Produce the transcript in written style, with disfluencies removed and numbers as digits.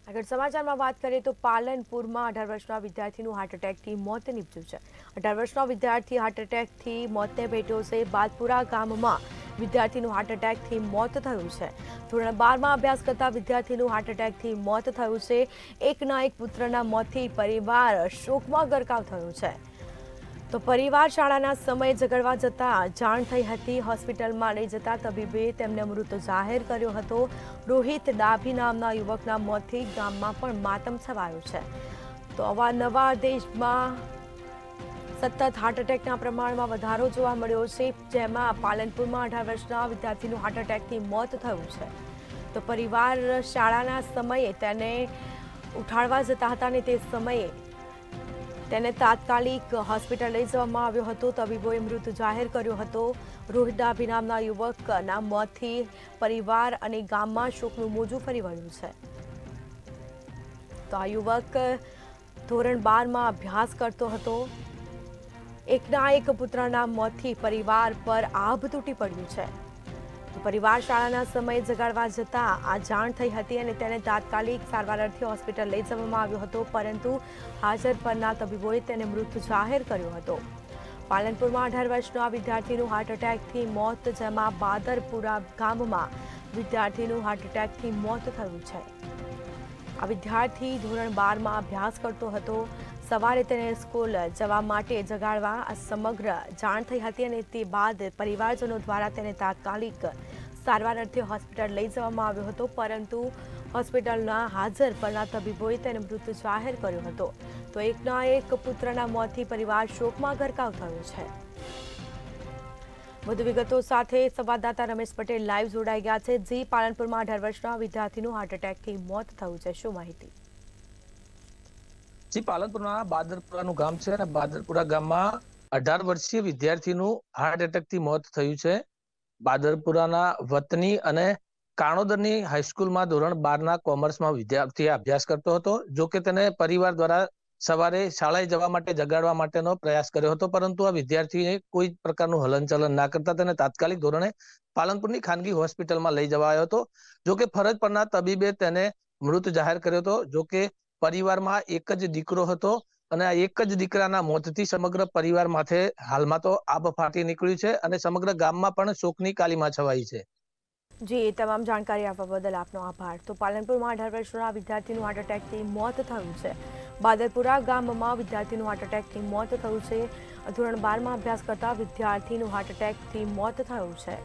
આગળ સમાચારમાં વાત કરીએ તો પાલનપુરમાં 18 વર્ષના વિદ્યાર્થીનું હાર્ટ એટેકથી મોત નીપજ્યું છે। 18 વર્ષનો વિદ્યાર્થી હાર્ટ એટેકથી મોતને ભેટ્યો છે। બાદપુરા ગામમાં વિદ્યાર્થીનું હાર્ટ એટેકથી મોત થયું છે। ધોરણ 12માં અભ્યાસ કરતા વિદ્યાર્થીનું હાર્ટ એટેકથી મોત થયું છે। એકના એક પુત્રના મોતથી પરિવાર શોકમાં ગરકાવ થયો છે। તો પરિવાર શાળાના સમયે ઝઘડવા જતા જાણ થઈ હતી। હોસ્પિટલમાં લઈ જતા તબીબે તેમને મૃત જાહેર કર્યો હતો। રોહિત ડાભી નામના યુવકના મોતથી ગામમાં પણ માતમ છવાયો છે। તો અવારનવાર દેશમાં સતત હાર્ટ એટેકના પ્રમાણમાં વધારો જોવા મળ્યો છે, જેમાં પાલનપુરમાં 18 વર્ષના વિદ્યાર્થીનું હાર્ટ એટેકથી મોત થયું છે। તો પરિવાર શાળાના સમયે તેને ઉઠાડવા જતા હતા અને તે સમયે તેને તાત્કાલિક હોસ્પિટલ લઈ જવામાં આવ્યો હતો। તબીબોએ મૃત જાહેર કર્યો હતો। રોહિત ડાભી નામના યુવકના મોતથી પરિવાર અને ગામમાં શોકનું મોજું ફરી વળ્યું છે। તો આ યુવક ધોરણ 12માં અભ્યાસ કરતો હતો। એકના એક પુત્રના મોતથી પરિવાર પર આભ તૂટી પડ્યું છે। પરિવાર શાળાના સમયે જગાડવા જતા આ જાણ થઈ હતી અને તેને તાત્કાલિક સારવાર અર્થે હોસ્પિટલ લઈ જવામાં આવ્યો હતો, પરંતુ હાજર પરના તબીબોએ તેને મૃત જાહેર કર્યો હતો। પાલનપુરમાં 18 વર્ષના વિદ્યાર્થીનું હાર્ટ એટેકથી મોત, જેમાં બાદરપુરા ગામમાં વિદ્યાર્થીનું હાર્ટ એટેકથી મોત થયું છે। આ વિદ્યાર્થી ધોરણ 12માં અભ્યાસ કરતો હતો। સવારે તેને સ્કૂલ જવા માટે જગાડવા સમગ્ર જાણ થઈ હતી અને તે બાદ પરિવારજનો દ્વારા તેને તાત્કાલિક સારવાર અર્થે હોસ્પિટલ લઈ જવામાં આવ્યો હતો, પરંતુ હોસ્પિટલના હાજર પરના તબીબોએ તેને મૃત જાહેર કર્યો હતો। તો એકના એક પુત્રના મોતથી પરિવાર શોકમાં ગરકાવ થયો છે। વધુ વિગતો સાથે સંવાદદાતા રમેશ પટેલ લાઈવ જોડાઈ ગયા છે। જી, પાલનપુરમાં 18 વર્ષના વિદ્યાર્થીનું હાર્ટ એટેકથી મોત થયું છે, શું માહિતી? જી, પાલનપુરના બાદરપુરાનું ગામ છે અને બાદરપુરા ગામમાં 18 વર્ષીય વિદ્યાર્થીનું હાર્ટ એટેકથી મોત થયું છે। બાદરપુરાના વતની અને કાણોદરની હાઈસ્કૂલમાં ધોરણ 12ના કોમર્સમાં વિદ્યાર્થી અભ્યાસ કરતો હતો। જો કે તેને પરિવાર દ્વારા સવારે શાળાએ જવા માટે જગાડવા માટેનો પ્રયાસ કર્યો હતો, પરંતુ આ વિદ્યાર્થીએ કોઈ પ્રકારનું હલનચલન ના કરતા તેને તાત્કાલિક ધોરણે પાલનપુરની ખાનગી હોસ્પિટલમાં લઈ જવાયો હતો। જો કે ફરજ પરના તબીબે તેને મૃત જાહેર કર્યો હતો। જો કે પરિવારમાં એક જ દીકરો હતો અને આ એક જ દીકરાના મોતથી સમગ્ર પરિવાર માથે હાલમાં તો આબ ફાટી નીકળ્યું છે અને સમગ્ર ગામમાં પણ શોકની કાલીમાં છવાઈ છે। જી, તમામ જાણકારી આપવા બદલ આપનો આભાર। તો પાલનપુરમાં 18 વર્ષના વિદ્યાર્થીનું હાર્ટ એટેકથી મોત થયું છે। બાદરપુરા ગામમાં વિદ્યાર્થીનું હાર્ટ એટેકથી મોત થયું છે। ધોરણ 12માં અભ્યાસ કરતા વિદ્યાર્થીનું હાર્ટ એટેકથી મોત થયું છે।